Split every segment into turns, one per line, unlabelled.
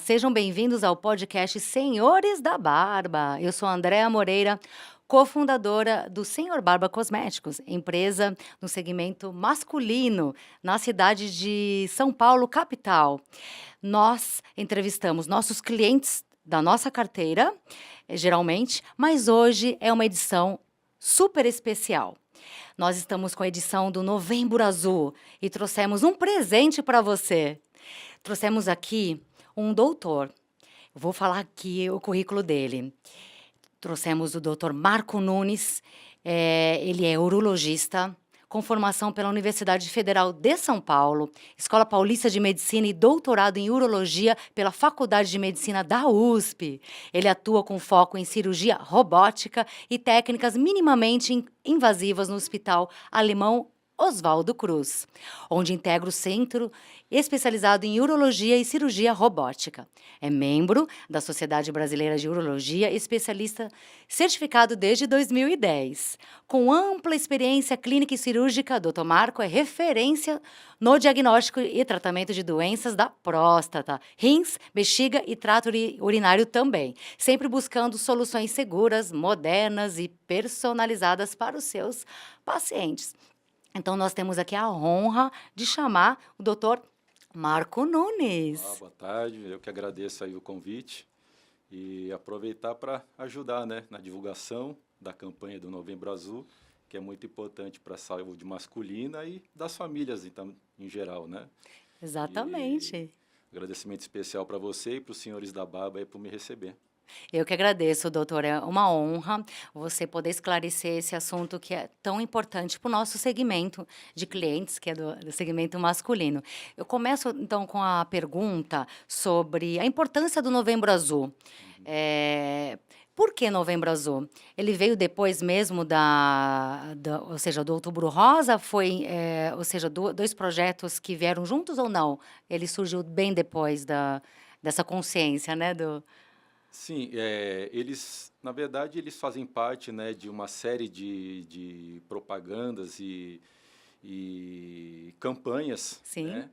sejam bem-vindos ao podcast Senhores da Barba. Eu sou a Andréa Moreira, cofundadora do Senhor Barba Cosméticos, empresa no segmento masculino, na cidade de São Paulo, capital. Nós entrevistamos nossos clientes da nossa carteira, geralmente, mas hoje é uma edição super especial. Nós estamos com a edição do Novembro Azul e trouxemos um presente para você. Trouxemos aqui um doutor. Eu vou falar aqui o currículo dele. Trouxemos o doutor Marco Nunes. Ele é urologista, com formação pela Universidade Federal de São Paulo, Escola Paulista de Medicina e doutorado em urologia pela Faculdade de Medicina da USP. Ele atua com foco em cirurgia robótica e técnicas minimamente invasivas no Hospital Alemão Oswaldo Cruz, onde integra o Centro Especializado em Urologia e Cirurgia Robótica. É membro da Sociedade Brasileira de Urologia, especialista certificado desde 2010. Com ampla experiência clínica e cirúrgica, Dr. Marco é referência no diagnóstico e tratamento de doenças da próstata, rins, bexiga e trato urinário também, sempre buscando soluções seguras, modernas e personalizadas para os seus pacientes. Então, nós temos aqui a honra de chamar o doutor Marco Nunes.
Boa tarde, eu que agradeço aí o convite e aproveitar para ajudar, né, na divulgação da campanha do Novembro Azul, que é muito importante para a saúde masculina e das famílias então, em geral, né?
Exatamente.
E agradecimento especial para você e para os senhores da Barba aí por me receber.
Eu que agradeço, doutor. É uma honra você poder esclarecer esse assunto que é tão importante para o nosso segmento de clientes, que é do segmento masculino. Eu começo, então, com a pergunta sobre a importância do Novembro Azul. Por que Novembro Azul? Ele veio depois mesmo ou seja, do Outubro Rosa? Ou seja, dois projetos que vieram juntos ou não? Ele surgiu bem depois dessa consciência, né?
Sim, eles, na verdade, eles fazem parte, né, de uma série de propagandas e campanhas,
Sim.
né,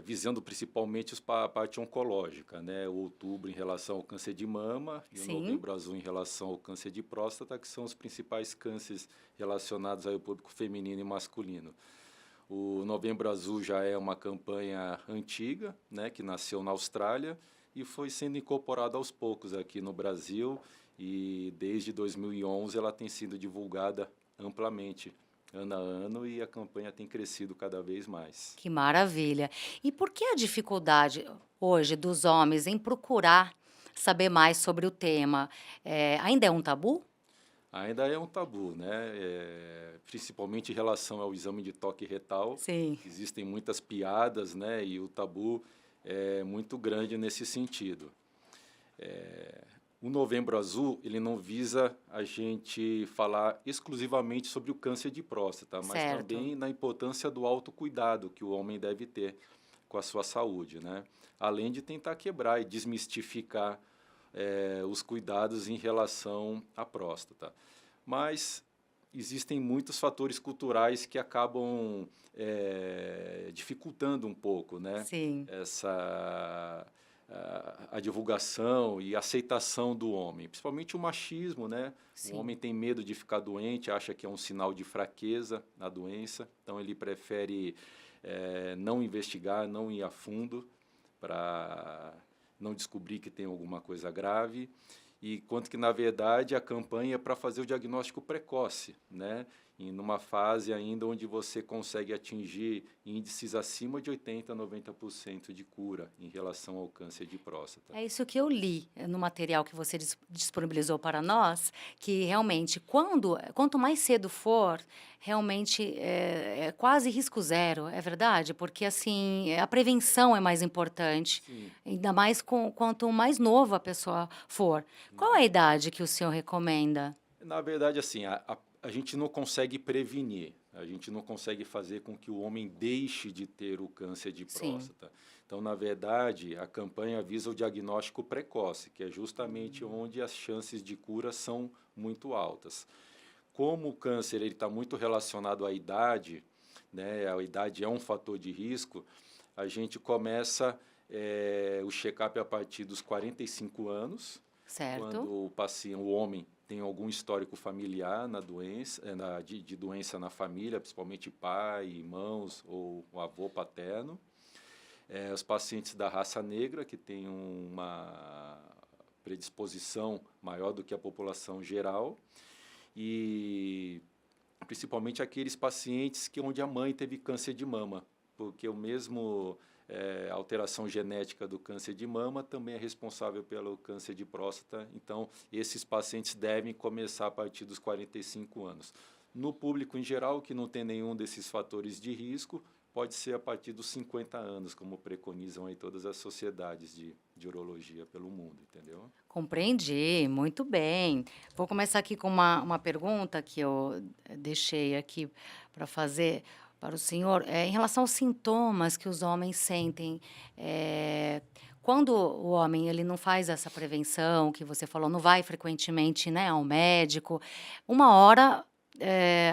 visando principalmente a parte oncológica, né, o outubro em relação ao câncer de mama e o
Sim.
novembro azul em relação ao câncer de próstata, que são os principais cânceres relacionados ao público feminino e masculino. O Novembro Azul já é uma campanha antiga, né, que nasceu na Austrália, e foi sendo incorporada aos poucos aqui no Brasil, e desde 2011 ela tem sido divulgada amplamente, ano a ano, e a campanha tem crescido cada vez mais.
Que maravilha. E por que a dificuldade hoje dos homens em procurar saber mais sobre o tema? Ainda é um tabu?
Ainda é um tabu, né? Principalmente em relação ao exame de toque retal.
Sim.
Existem muitas piadas, né? E o tabu é muito grande nesse sentido. O Novembro Azul, ele não visa a gente falar exclusivamente sobre o câncer de próstata, mas
Certo.
também na importância do autocuidado que o homem deve ter com a sua saúde, né? Além de tentar quebrar e desmistificar os cuidados em relação à próstata. Mas existem muitos fatores culturais que acabam dificultando um pouco, né?
Sim.
A divulgação e aceitação do homem, principalmente o machismo, né?
Sim.
O homem tem medo de ficar doente, acha que é um sinal de fraqueza a doença, então ele prefere não investigar, não ir a fundo para não descobrir que tem alguma coisa grave, e quanto que, na verdade, a campanha é para fazer o diagnóstico precoce, né? Em numa fase ainda onde você consegue atingir índices acima de 80% a 90% de cura em relação ao câncer de próstata.
É isso que eu li no material que você disponibilizou para nós, que realmente, quanto mais cedo for, realmente é quase risco zero, é verdade? Porque, assim, a prevenção é mais importante,
Sim.
ainda mais quanto mais nova a pessoa for. Qual a idade que o senhor recomenda?
Na verdade, assim, a gente não consegue prevenir, a gente não consegue fazer com que o homem deixe de ter o câncer de
Sim.
próstata. Então, na verdade, a campanha visa o diagnóstico precoce, que é justamente onde as chances de cura são muito altas. Como o câncer está muito relacionado à idade, né, a idade é um fator de risco, a gente começa O check-up é a partir dos 45 anos,
Certo.
quando o paciente, o homem, tem algum histórico familiar na doença, de doença na família, principalmente pai, irmãos ou o avô paterno. Os pacientes da raça negra, que têm uma predisposição maior do que a população geral, e principalmente aqueles pacientes onde a mãe teve câncer de mama, porque o mesmo alteração genética do câncer de mama também é responsável pelo câncer de próstata. Então, esses pacientes devem começar a partir dos 45 anos. No público em geral, que não tem nenhum desses fatores de risco, pode ser a partir dos 50 anos, como preconizam aí todas as sociedades de urologia pelo mundo, entendeu?
Compreendi, muito bem. Vou começar aqui com uma pergunta que eu deixei aqui para fazer para o senhor, em relação aos sintomas que os homens sentem, quando o homem ele não faz essa prevenção que você falou, não vai frequentemente, né, ao médico, uma hora,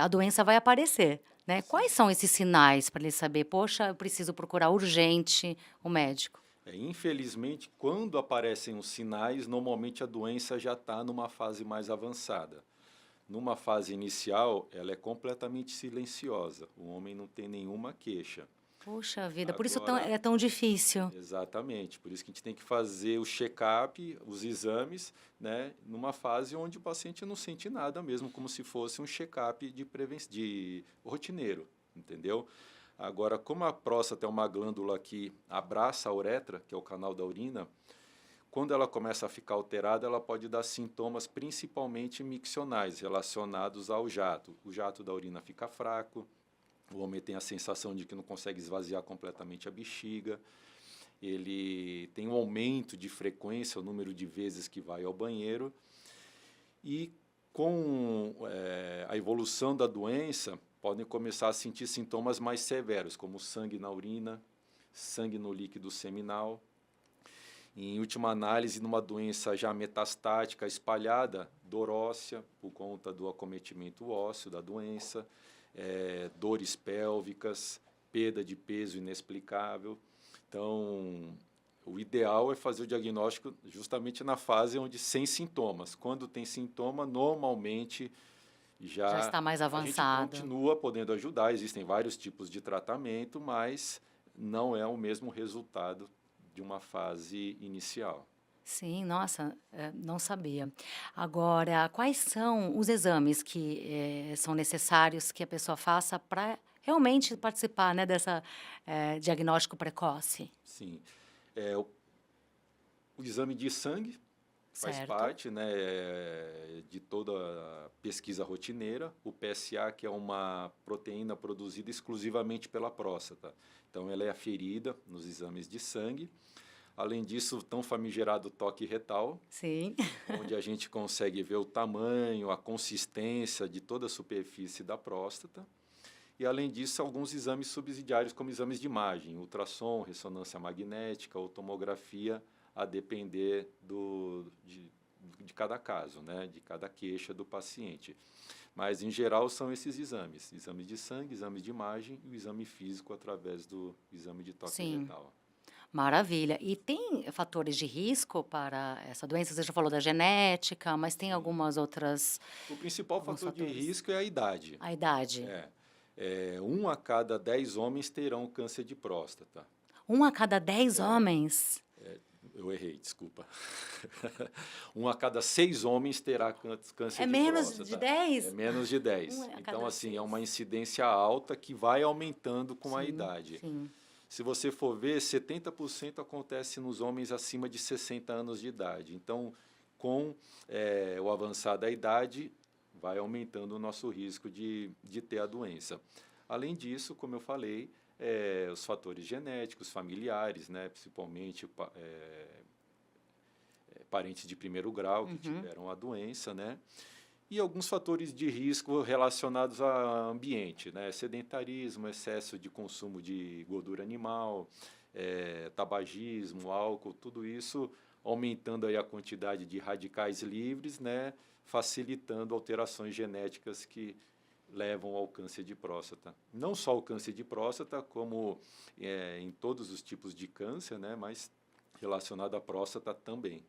a doença vai aparecer, né.
Sim.
Quais são esses sinais para ele saber: "Poxa, eu preciso procurar urgente o médico"?
Infelizmente, quando aparecem os sinais, normalmente a doença já está numa fase mais avançada. Numa fase inicial, ela é completamente silenciosa. O homem não tem nenhuma queixa.
Puxa vida, por isso
Agora,
é tão difícil.
exatamente, por isso que a gente tem que fazer o check-up, os exames, né, numa fase onde o paciente não sente nada mesmo, como se fosse um check-up de rotineiro, entendeu? Agora, como a próstata é uma glândula que abraça a uretra, que é o canal da urina, quando ela começa a ficar alterada, ela pode dar sintomas principalmente miccionais, relacionados ao jato. O jato da urina fica fraco, o homem tem a sensação de que não consegue esvaziar completamente a bexiga, ele tem um aumento de frequência, o número de vezes que vai ao banheiro, e com a evolução da doença, podem começar a sentir sintomas mais severos, como sangue na urina, sangue no líquido seminal. Em última análise, numa doença já metastática, espalhada, dor óssea, por conta do acometimento ósseo da doença, dores pélvicas, perda de peso inexplicável. Então, o ideal é fazer o diagnóstico justamente na fase onde sem sintomas. Quando tem sintoma, normalmente
Já está mais
a gente
avançado.
continua podendo ajudar. Existem vários tipos de tratamento, mas não é o mesmo resultado de uma fase inicial.
Sim, nossa, não sabia. Agora, quais são os exames que, são necessários que a pessoa faça para realmente participar, né, dessa, diagnóstico precoce?
Sim. O exame de sangue faz
Certo.
parte, né, de toda a pesquisa rotineira. O PSA, que é uma proteína produzida exclusivamente pela próstata. Então, ela é aferida nos exames de sangue. Além disso, o tão famigerado toque retal,
Sim.
onde a gente consegue ver o tamanho, a consistência de toda a superfície da próstata. E, além disso, alguns exames subsidiários, como exames de imagem, ultrassom, ressonância magnética ou tomografia, a depender de cada caso, né, de cada queixa do paciente. Mas, em geral, são esses exames: exame de sangue, exame de imagem e o exame físico através do exame de toque
Sim.
retal.
Maravilha. E tem fatores de risco para essa doença? Você já falou da genética, mas tem
Sim.
algumas outras
O principal
alguns
fator de
fatores?
risco é a idade.
A idade.
1 a cada 10 homens terão câncer de próstata.
1 a cada 10 homens?
Eu errei, desculpa. 1 a cada 6 homens terá câncer
É
de
menos
próstata.
de 10?
É menos de 10.
1 a
Então,
cada
assim, é
6.
uma incidência alta que vai aumentando com a
Sim,
idade.
sim.
Se você for ver, 70% acontece nos homens acima de 60 anos de idade. Então, com o avançar da idade, vai aumentando o nosso risco de ter a doença. Além disso, como eu falei, os fatores genéticos, familiares, né, principalmente parentes de primeiro grau que tiveram a doença, né? E alguns fatores de risco relacionados ao ambiente, né? Sedentarismo, excesso de consumo de gordura animal, tabagismo, álcool, tudo isso aumentando aí a quantidade de radicais livres, né? Facilitando alterações genéticas que levam ao câncer de próstata. Não só o câncer de próstata, como em todos os tipos de câncer, né, mas relacionado à próstata também.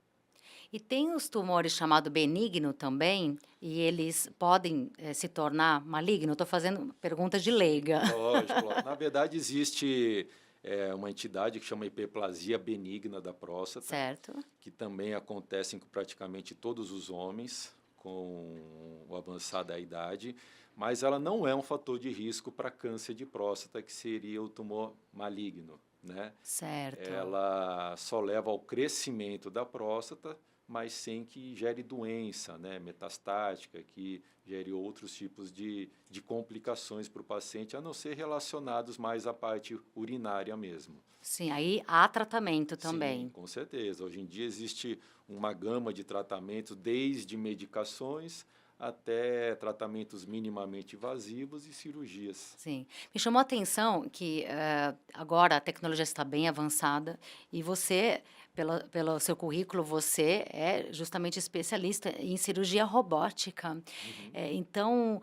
E tem os tumores chamado benigno também, e eles podem, se tornar maligno? Estou fazendo pergunta de leiga.
Lógico, lógico. Na verdade, existe uma entidade que chama hiperplasia benigna da próstata,
Certo,
que também acontece em praticamente todos os homens com o avançar da idade, mas ela não é um fator de risco para câncer de próstata, que seria o tumor maligno, né?
certo.
Ela só leva ao crescimento da próstata, mas sem que gere doença, né, metastática, que gere outros tipos de complicações para o paciente, a não ser relacionados mais à parte urinária mesmo.
Sim, aí há tratamento
Sim,
também.
com certeza. Hoje em dia existe uma gama de tratamentos, desde medicações até tratamentos minimamente invasivos e cirurgias.
Sim. Me chamou a atenção que, agora a tecnologia está bem avançada e você, pelo seu currículo, você é justamente especialista em cirurgia robótica.
Uhum.
Então,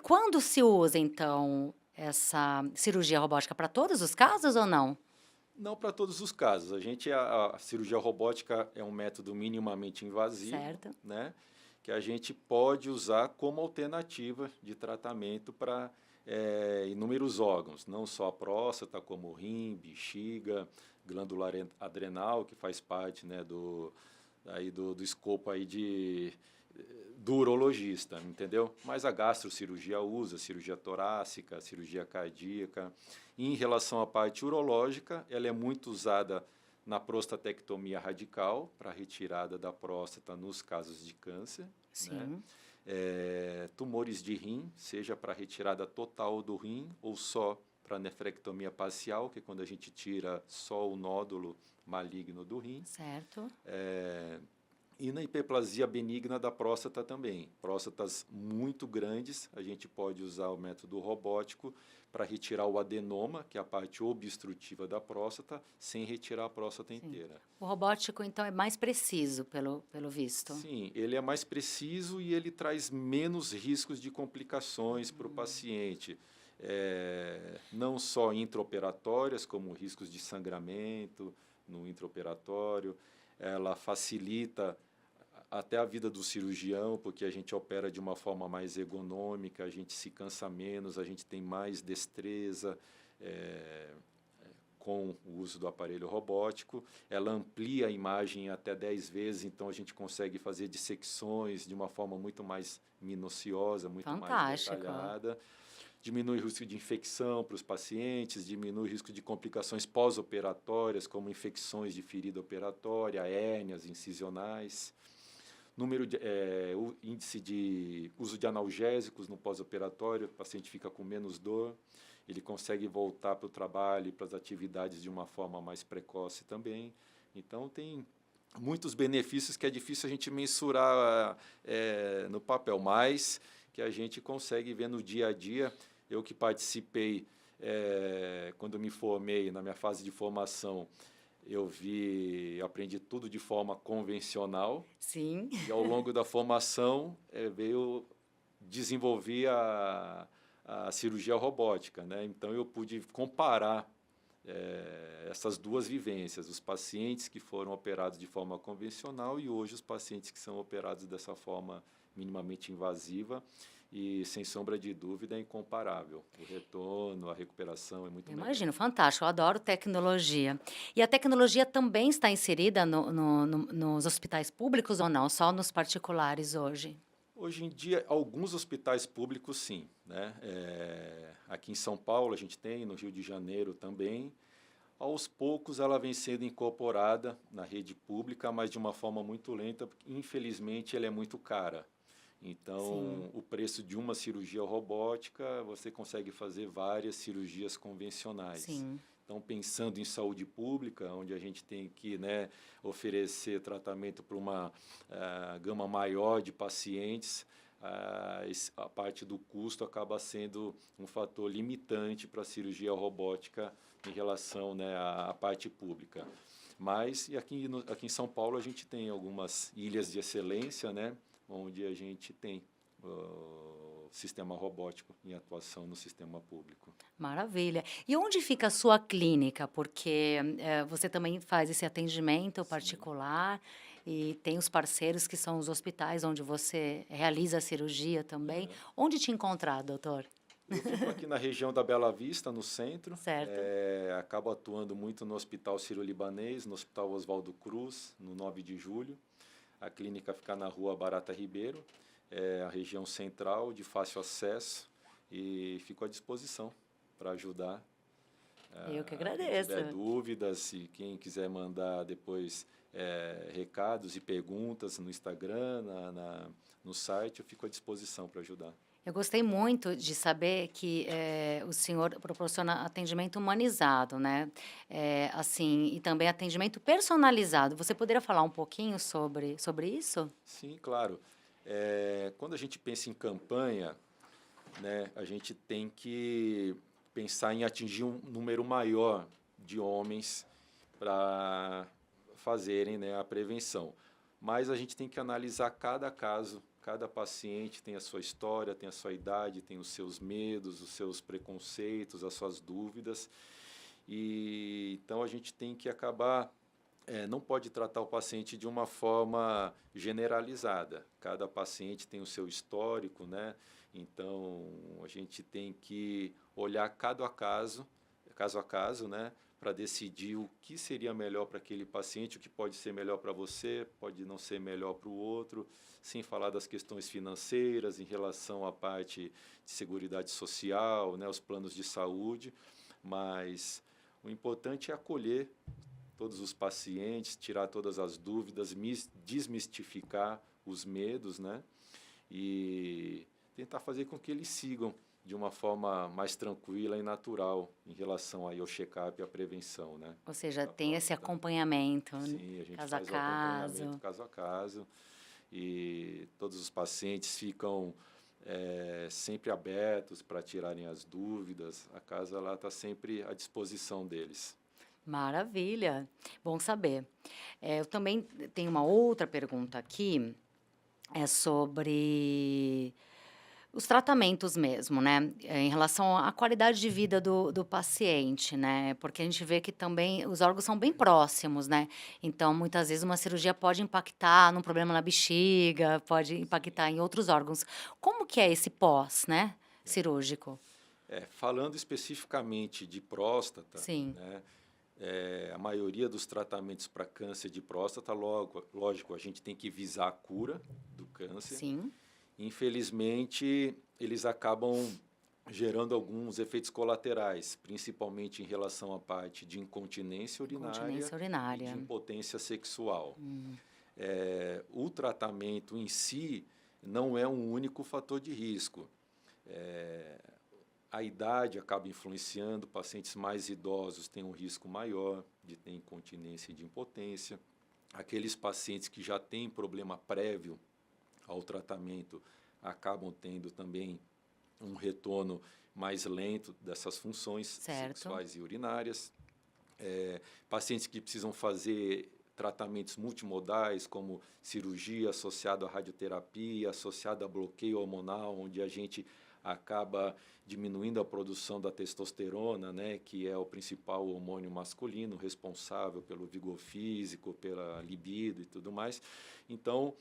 quando se usa, então, essa cirurgia robótica? Para todos os casos ou não?
Não para todos os casos. A cirurgia robótica é um método minimamente invasivo,
Certo.
né, que a gente pode usar como alternativa de tratamento para inúmeros órgãos, não só a próstata, como rim, bexiga, glândula adrenal, que faz parte, né, do escopo aí do urologista, entendeu? Mas a gastrocirurgia usa, cirurgia torácica, cirurgia cardíaca. E em relação à parte urológica, ela é muito usada na prostatectomia radical, para retirada da próstata nos casos de câncer, né?
Sim.
Tumores de rim, seja para retirada total do rim ou só para nefrectomia parcial, que é quando a gente tira só o nódulo maligno do rim.
Certo.
E na hiperplasia benigna da próstata também. Próstatas muito grandes, a gente pode usar o método robótico para retirar o adenoma, que é a parte obstrutiva da próstata, sem retirar a próstata
Sim.
inteira.
O robótico, então, é mais preciso, pelo visto.
Sim, ele é mais preciso e ele traz menos riscos de complicações para o paciente. Não só intraoperatórias, como riscos de sangramento no intraoperatório, ela facilita até a vida do cirurgião, porque a gente opera de uma forma mais ergonômica, a gente se cansa menos, a gente tem mais destreza com o uso do aparelho robótico. Ela amplia a imagem até 10 vezes, então a gente consegue fazer dissecções de uma forma muito mais minuciosa, muito mais
Fantástico.
detalhada. Diminui o risco de infecção para os pacientes, diminui o risco de complicações pós-operatórias, como infecções de ferida operatória, hérnias incisionais. O índice de uso de analgésicos no pós-operatório, o paciente fica com menos dor, ele consegue voltar para o trabalho e para as atividades de uma forma mais precoce também. Então, tem muitos benefícios que é difícil a gente mensurar no papel, mas que a gente consegue ver no dia a dia. Eu que participei, quando me formei, na minha fase de formação, eu aprendi tudo de forma convencional.
Sim.
E ao longo da formação veio desenvolver a cirurgia robótica, né? Então eu pude comparar essas duas vivências, os pacientes que foram operados de forma convencional e hoje os pacientes que são operados dessa forma minimamente invasiva. E, sem sombra de dúvida, é incomparável. O retorno, a recuperação é muito melhor.
Imagino, fantástico, eu adoro tecnologia. E a tecnologia também está inserida nos hospitais públicos ou não? Só nos particulares hoje?
Hoje em dia, alguns hospitais públicos, sim, né? Aqui em São Paulo a gente tem, no Rio de Janeiro também. Aos poucos ela vem sendo incorporada na rede pública, mas de uma forma muito lenta, porque infelizmente ela é muito cara. Então,
Sim.
o preço de uma cirurgia robótica, você consegue fazer várias cirurgias convencionais.
Sim.
Então, pensando em saúde pública, onde a gente tem que, né, oferecer tratamento para uma gama maior de pacientes, a parte do custo acaba sendo um fator limitante para a cirurgia robótica em relação, né, à parte pública. Mas aqui em São Paulo a gente tem algumas ilhas de excelência, né, onde a gente tem o sistema robótico em atuação no sistema público.
Maravilha. E onde fica a sua clínica? Porque, você também faz esse atendimento
Sim.
particular e tem os parceiros que são os hospitais onde você realiza a cirurgia também.
Aham.
Onde te encontrar, doutor?
Eu fico aqui na região da Bela Vista, no centro.
Certo?
Acabo atuando muito no Hospital Sírio-Libanês, no Hospital Oswaldo Cruz, no 9 de julho. A clínica fica na rua Barata Ribeiro, é a região central, de fácil acesso, e fico à disposição para ajudar.
Eu que
Quem
agradeço.
tiver dúvidas, se quem quiser mandar depois recados e perguntas no Instagram, no site, eu fico à disposição para ajudar.
Eu gostei muito de saber que, o senhor proporciona atendimento humanizado, né, assim, e também atendimento personalizado. Você poderia falar um pouquinho sobre isso?
Sim, claro. Quando a gente pensa em campanha, né, a gente tem que pensar em atingir um número maior de homens para fazerem, né, a prevenção. Mas a gente tem que analisar cada caso, cada paciente tem a sua história, tem a sua idade, tem os seus medos, os seus preconceitos, as suas dúvidas. E então a gente tem que acabar não pode tratar o paciente de uma forma generalizada. Cada paciente tem o seu histórico, né? Então, a gente tem que olhar caso a caso, né? Para decidir o que seria melhor para aquele paciente, o que pode ser melhor para você, pode não ser melhor para o outro, sem falar das questões financeiras em relação à parte de seguridade social, né? Os planos de saúde, mas o importante é acolher todos os pacientes, tirar todas as dúvidas, desmistificar os medos, né? E tentar fazer com que eles sigam de uma forma mais tranquila e natural em relação aí ao check-up e à prevenção, né?
Ou seja,
Da
tem esse
próstata.
acompanhamento,
Sim, a gente
caso a
faz o acompanhamento
caso.
caso a caso e todos os pacientes ficam sempre abertos para tirarem as dúvidas. A casa lá está sempre à disposição deles.
Maravilha, bom saber. Eu também tenho uma outra pergunta aqui, é sobre os tratamentos mesmo, né, em relação à qualidade de vida do paciente, né, porque a gente vê que também os órgãos são bem próximos, né, então muitas vezes uma cirurgia pode impactar num problema na bexiga, pode impactar em outros órgãos. Como que é esse pós, né, cirúrgico?
Falando especificamente de próstata,
Sim,
né, a maioria dos tratamentos para câncer de próstata, lógico, a gente tem que visar a cura do câncer.
sim,
Infelizmente, eles acabam gerando alguns efeitos colaterais, principalmente em relação à parte de incontinência urinária
incontinência
e de
urinária.
impotência sexual. O tratamento em si não é um único fator de risco. A idade acaba influenciando, pacientes mais idosos têm um risco maior de ter incontinência e de impotência. Aqueles pacientes que já têm problema prévio ao tratamento acabam tendo também um retorno mais lento dessas funções
Certo.
sexuais e urinárias. Pacientes que precisam fazer tratamentos multimodais, como cirurgia associada à radioterapia, associada a bloqueio hormonal, onde a gente acaba diminuindo a produção da testosterona, né, que é o principal hormônio masculino, responsável pelo vigor físico, pela libido e tudo mais. Então,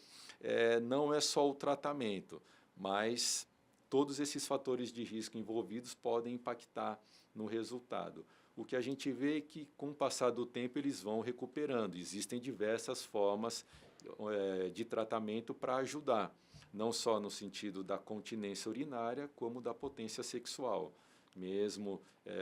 não é só o tratamento, mas todos esses fatores de risco envolvidos podem impactar no resultado. O que a gente vê é que, com o passar do tempo, eles vão recuperando. Existem diversas formas de tratamento para ajudar, não só no sentido da continência urinária, como da potência sexual. Mesmo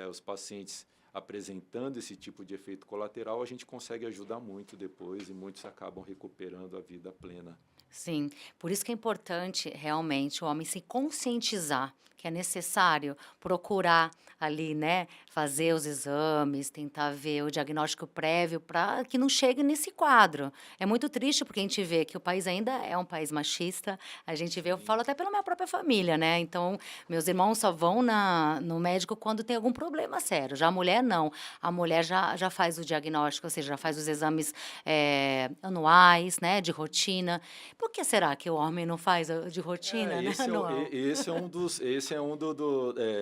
os pacientes apresentando esse tipo de efeito colateral, a gente consegue ajudar muito depois e muitos acabam recuperando a vida plena.
Sim, por isso que é importante realmente o homem se conscientizar que é necessário procurar ali, né, fazer os exames, tentar ver o diagnóstico prévio para que não chegue nesse quadro. É muito triste porque a gente vê que o país ainda é um país machista, a gente vê, eu
Sim,
falo até pela minha própria família, né? Então, meus irmãos só vão no médico quando tem algum problema sério. Já a mulher não. A mulher já faz o diagnóstico, ou seja, já faz os exames anuais, né, de rotina. Por que será que o homem não faz de rotina, né,
Esse é,
anual?
esse é um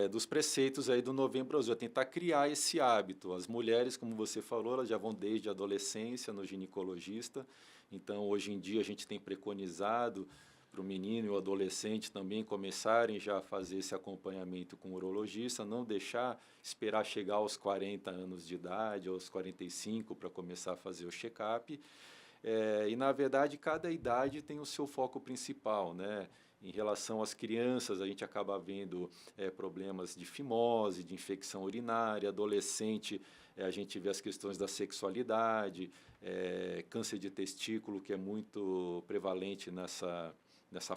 dos preceitos aí do Novembro Azul, é tentar criar esse hábito. As mulheres, como você falou, elas já vão desde a adolescência no ginecologista. Então, hoje em dia, a gente tem preconizado para o menino e o adolescente também começarem já a fazer esse acompanhamento com o urologista, não deixar esperar chegar aos 40 anos de idade, aos 45, para começar a fazer o check-up. E, na verdade, cada idade tem o seu foco principal, né? Em relação às crianças, a gente acaba vendo problemas de fimose, de infecção urinária, adolescente, a gente vê as questões da sexualidade, câncer de testículo, que é muito prevalente nessa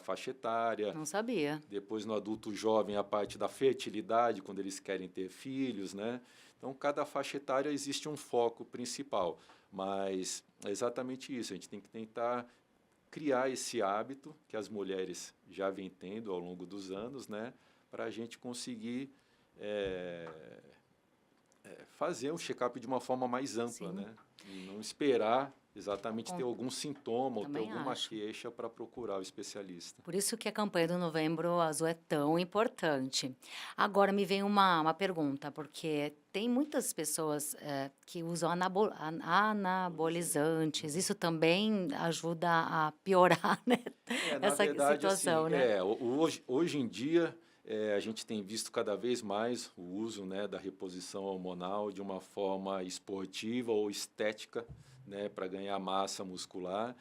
faixa etária.
Não sabia.
Depois, no adulto jovem, a parte da fertilidade, quando eles querem ter filhos, né? Então, cada faixa etária existe um foco principal, mas é exatamente isso, a gente tem que tentar criar esse hábito que as mulheres já vêm tendo ao longo dos anos, né? Para a gente conseguir fazer um check-up de uma forma mais ampla,
Sim.
né? E não esperar exatamente ter algum sintoma ou ter
Também
alguma
acho.
queixa para procurar o especialista.
Por isso que a campanha do Novembro Azul é tão importante. Agora me vem uma pergunta, porque tem muitas pessoas, que usam anabolizantes, isso também ajuda a piorar, né,
Na
essa
verdade, assim,
situação, né?
hoje em dia, a gente tem visto cada vez mais o uso, né, da reposição hormonal de uma forma esportiva ou estética, né, para ganhar massa muscular,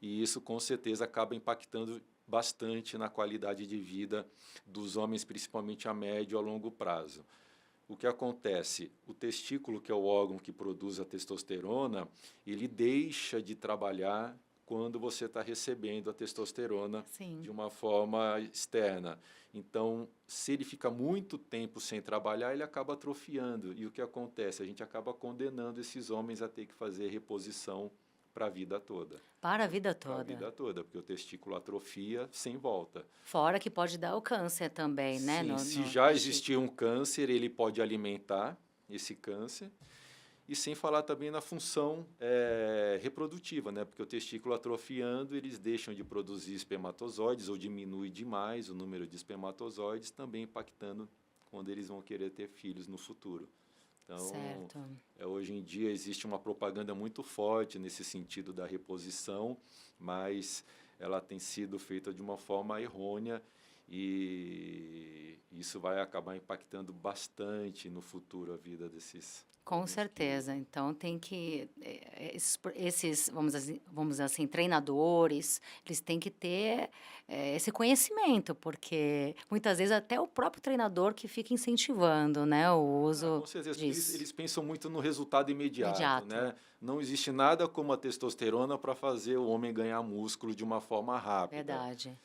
e isso com certeza acaba impactando bastante na qualidade de vida dos homens, principalmente a médio e a longo prazo. O que acontece? O testículo, que é o órgão que produz a testosterona, ele deixa de trabalhar quando você está recebendo a testosterona
Sim,
de uma forma externa. Então, se ele fica muito tempo sem trabalhar, ele acaba atrofiando. E o que acontece? A gente acaba condenando esses homens a ter que fazer reposição para a vida toda.
para a vida
Para a
toda.
vida toda, porque o testículo atrofia sem volta.
Fora que pode dar o câncer também, né,
Sim, se
no
já existir
testículo.
um câncer, ele pode alimentar esse câncer. E sem falar também na função reprodutiva, né? Porque o testículo atrofiando, eles deixam de produzir espermatozoides ou diminui demais o número de espermatozoides, também impactando quando eles vão querer ter filhos no futuro. Então,
Certo.
hoje em dia existe uma propaganda muito forte nesse sentido da reposição, mas ela tem sido feita de uma forma errônea e isso vai acabar impactando bastante no futuro a vida desses
Com
homens que...
certeza. Então tem que esses, vamos dizer assim, treinadores, eles têm que ter, esse conhecimento, porque muitas vezes até o próprio treinador que fica incentivando, né, o
Com
uso
certeza, porque eles,
disso.
eles pensam muito no resultado imediato,
Imediato.
né? Não existe nada como a testosterona para fazer o homem ganhar músculo de uma forma rápida.
Verdade.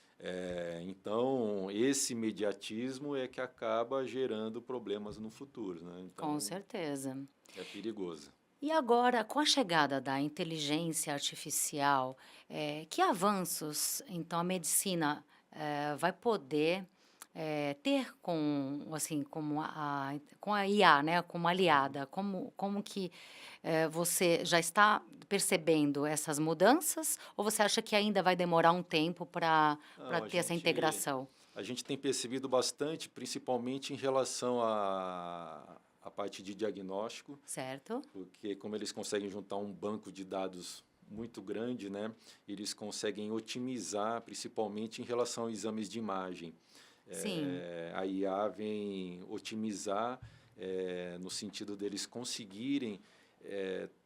Então, esse imediatismo é que acaba gerando problemas no futuro, né?
Com
Então,
certeza.
é perigoso.
E agora, com a chegada da inteligência artificial, que avanços, então, a medicina, vai poder, ter com, assim, com a IA, né, como aliada? Como que, você já está percebendo essas mudanças ou você acha que ainda vai demorar um tempo para
Não,
ter essa integração?
a gente tem percebido bastante, principalmente em relação à parte de diagnóstico,
Certo?
porque como eles conseguem juntar um banco de dados muito grande, né, eles conseguem otimizar, principalmente em relação a exames de imagem.
Sim,
A IA vem otimizar no sentido deles conseguirem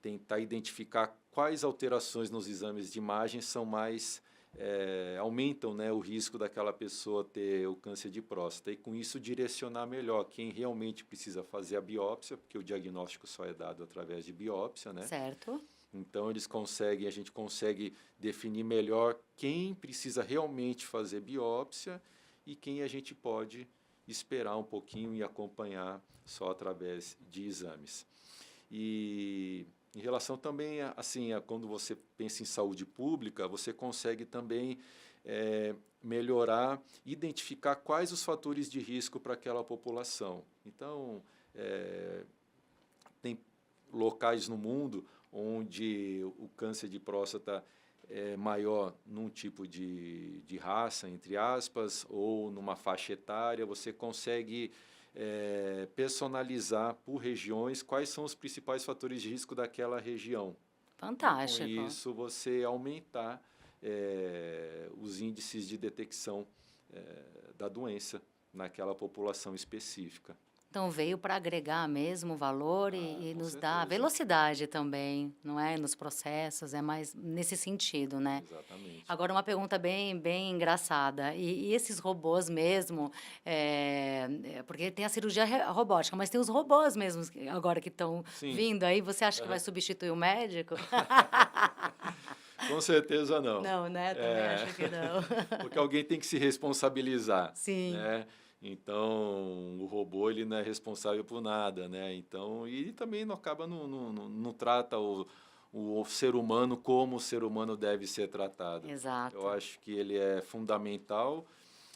tentar identificar quais alterações nos exames de imagem são mais aumentam, né, o risco daquela pessoa ter o câncer de próstata e com isso direcionar melhor quem realmente precisa fazer a biópsia, porque o diagnóstico só é dado através de biópsia, né?
certo.
Então a gente consegue definir melhor quem precisa realmente fazer biópsia e quem a gente pode esperar um pouquinho e acompanhar só através de exames. E em relação também assim, a quando você pensa em saúde pública, você consegue também melhorar, identificar quais os fatores de risco para aquela população. Então, tem locais no mundo onde o câncer de próstata maior num tipo de raça, entre aspas, ou numa faixa etária, você consegue personalizar por regiões quais são os principais fatores de risco daquela região. E com
Fantástico.
isso você aumentar os índices de detecção da doença naquela população específica.
Então veio para agregar mesmo valor e
Com
nos dar
certeza.
velocidade também, não é? Nos processos, é mais nesse sentido, né?
Exatamente.
Agora uma pergunta bem engraçada, e esses robôs mesmo, porque tem a cirurgia robótica, mas tem os robôs mesmo agora que estão
Sim,
vindo aí, você acha que vai
aham.
substituir o médico?
Com certeza não.
Não, né, também
É,
acho que não.
porque alguém tem que se responsabilizar,
Sim,
né? Então, o robô ele não é responsável por nada, né? Então, e também não acaba não trata o ser humano como o ser humano deve ser tratado. Eu
exato.
acho que ele é fundamental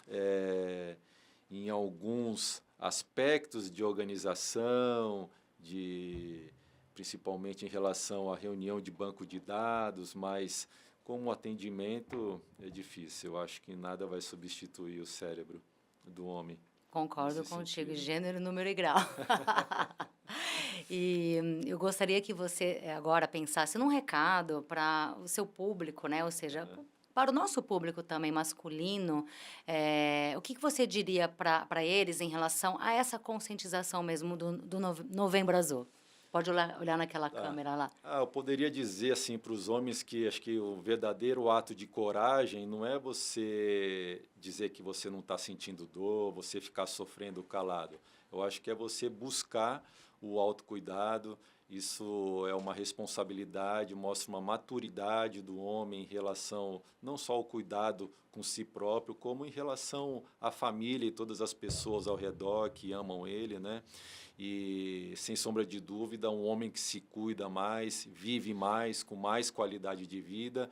eh, em alguns aspectos de organização, principalmente em relação à reunião de banco de dados, mas como atendimento é difícil. Eu acho que nada vai substituir o cérebro do homem
Concordo
nesse
contigo,
sentido.
gênero, número e grau. E eu gostaria que você agora pensasse num recado para o seu público, né? Ou seja,
Aham.
para o nosso público também masculino, o que você diria para eles em relação a essa conscientização mesmo do Novembro Azul? Pode olhar naquela
Tá.
câmera lá.
Eu poderia dizer assim para os homens que acho que o verdadeiro ato de coragem não é você dizer que você não está sentindo dor, você ficar sofrendo calado. Eu acho que é você buscar o autocuidado. Isso é uma responsabilidade, mostra uma maturidade do homem em relação não só ao cuidado com si próprio, como em relação à família e todas as pessoas ao redor que amam ele, né? E, sem sombra de dúvida, um homem que se cuida mais, vive mais, com mais qualidade de vida,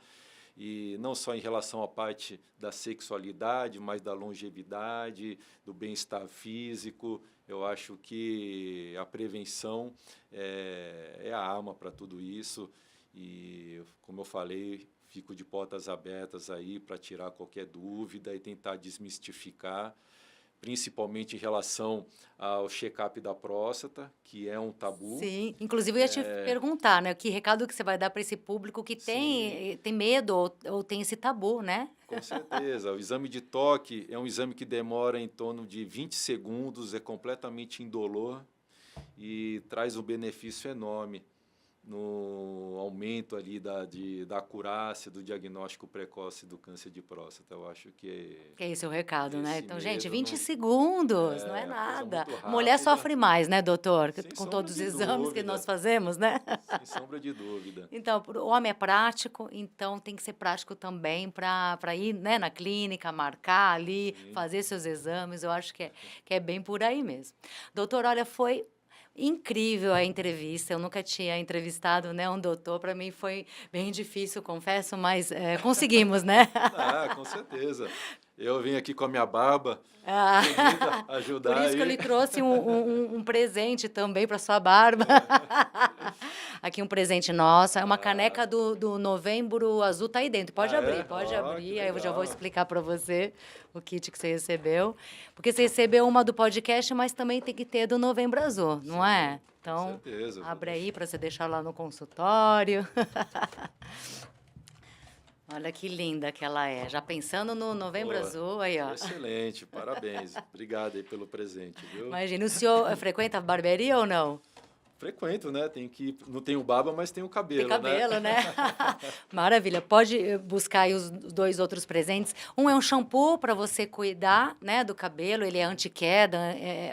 e não só em relação à parte da sexualidade, mas da longevidade, do bem-estar físico. Eu acho que a prevenção é a arma para tudo isso, e, como eu falei, fico de portas abertas aí para tirar qualquer dúvida e tentar desmistificar, principalmente em relação ao check-up da próstata, que é um tabu.
Sim, inclusive eu ia te perguntar, né? Que recado que você vai dar para esse público que
Sim,
tem medo ou tem esse tabu, né?
com certeza. O exame de toque é um exame que demora em torno de 20 segundos, é completamente indolor e traz um benefício enorme no aumento ali da acurácia, do diagnóstico precoce do câncer de próstata. Eu acho que
Que é esse o recado, né?
esse
Então, gente,
medo
20
não
segundos, não é
é coisa
nada.
muito
Mulher
rápida,
sofre mais, né, doutor?
sem
Com
sombra
todos os
de
exames que nós
dúvida,
fazemos, né?
sem sombra de dúvida.
Então, o homem é prático, então tem que ser prático também para ir, né, na clínica, marcar ali,
Sim.
fazer seus exames. Eu acho que é bem por aí mesmo. Doutor, olha, foi incrível a entrevista. Eu nunca tinha entrevistado, né, um doutor. Para mim foi bem difícil, confesso, mas conseguimos, né?
Com certeza. Eu vim aqui com a minha barba,
Ah,
feliz a
por
ajudar
isso que eu
aí.
lhe trouxe um presente também para sua barba. Aqui um presente nosso, é uma
Ah,
caneca do Novembro Azul, tá aí dentro. Pode
Que
abrir, aí eu já vou
legal.
explicar para você o kit que você recebeu. Porque você recebeu uma do podcast, mas também tem que ter do Novembro Azul, não é?
Sim, com
Então,
certeza. Eu vou
abre aí
deixar.
para você deixar lá no consultório. Olha que linda que ela é. Já pensando no Novembro
Boa.
Azul, aí, ó.
Excelente, parabéns. Obrigado aí pelo presente, viu?
Imagina, o senhor frequenta a barbearia ou não?
Frequento, né? Não tenho barba, mas tenho
Tem
cabelo, né?
cabelo, né? Maravilha. Pode buscar aí os dois outros presentes. Um é um shampoo para você cuidar, né, do cabelo. Ele é anti-queda,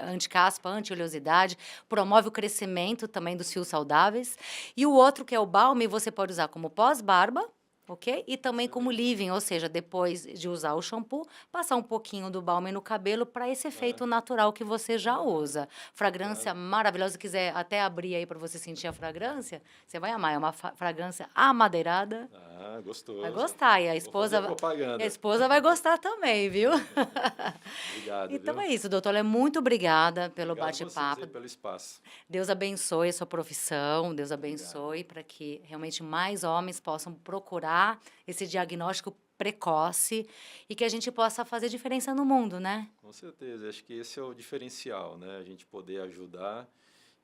anti-caspa, anti-oleosidade. Promove o crescimento também dos fios saudáveis. E o outro, que é o balme, você pode usar como pós-barba. Ok? E também como
Excelente.
leave-in, ou seja, depois de usar o shampoo, passar um pouquinho do balme no cabelo para esse
Ah,
efeito natural que você já usa. Fragrância
claro.
maravilhosa. Se quiser até abrir aí para você sentir a fragrância, você vai amar. É uma fragrância amadeirada. Vai
Gostoso.
gostar. E
Vou fazer a
a
propaganda.
esposa vai gostar também, viu?
Obrigado,
Então
viu?
é isso, doutora. Muito obrigada pelo
Obrigado a vocês aí
bate-papo.
pelo espaço.
Deus abençoe a sua profissão. Deus
Obrigado.
abençoe para que realmente mais homens possam procurar procurar esse diagnóstico precoce e que a gente possa fazer diferença no mundo, né?
Com certeza, acho que esse é o diferencial, né? A gente poder ajudar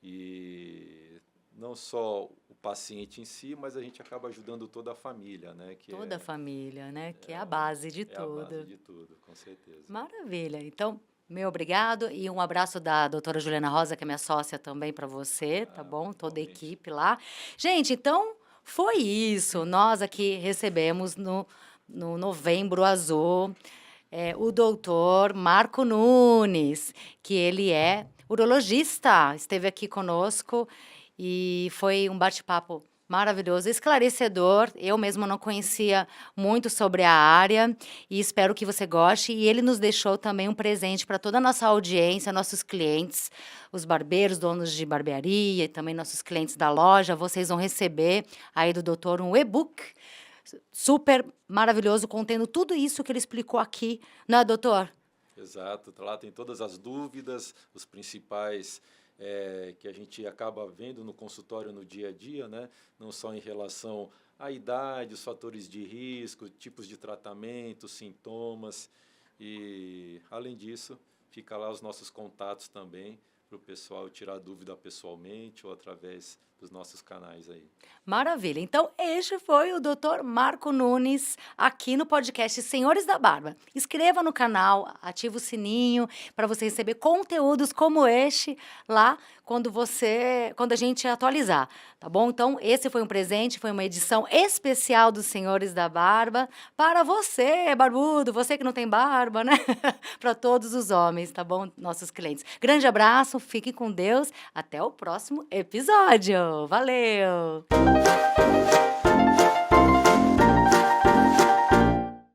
e não só o paciente em si, mas a gente acaba ajudando toda a família, né? Que
Toda a família, né? Que é a
é,
base de
é a base
tudo.
de tudo, com certeza.
Maravilha. Então, meu obrigado e um abraço da doutora Juliana Rosa, que é minha sócia também para você, tá bom? Toda a
Igualmente.
equipe lá. Gente, então foi isso. Nós aqui recebemos no Novembro Azul o doutor Marco Nunes, que ele é urologista, esteve aqui conosco e foi um bate-papo maravilhoso, esclarecedor. Eu mesma não conhecia muito sobre a área e espero que você goste. E ele nos deixou também um presente para toda a nossa audiência, nossos clientes, os barbeiros, donos de barbearia e também nossos clientes da loja. Vocês vão receber aí do doutor um e-book super maravilhoso, contendo tudo isso que ele explicou aqui, né, doutor?
Exato, lá tem todas as dúvidas, os principais que a gente acaba vendo no consultório no dia a dia, né? Não só em relação à idade, os fatores de risco, tipos de tratamento, sintomas. E, além disso, fica lá os nossos contatos também para o pessoal tirar dúvida pessoalmente ou através dos nossos canais aí.
Maravilha. Então, este foi o Dr. Marco Nunes aqui no podcast Senhores da Barba. Inscreva no canal, ativa o sininho para você receber conteúdos como este lá quando a gente atualizar, tá bom? Então, esse foi um presente, foi uma edição especial dos Senhores da Barba para você, barbudo, você que não tem barba, né? Para todos os homens, tá bom? Nossos clientes. Grande abraço, fique com Deus. Até o próximo episódio. Valeu!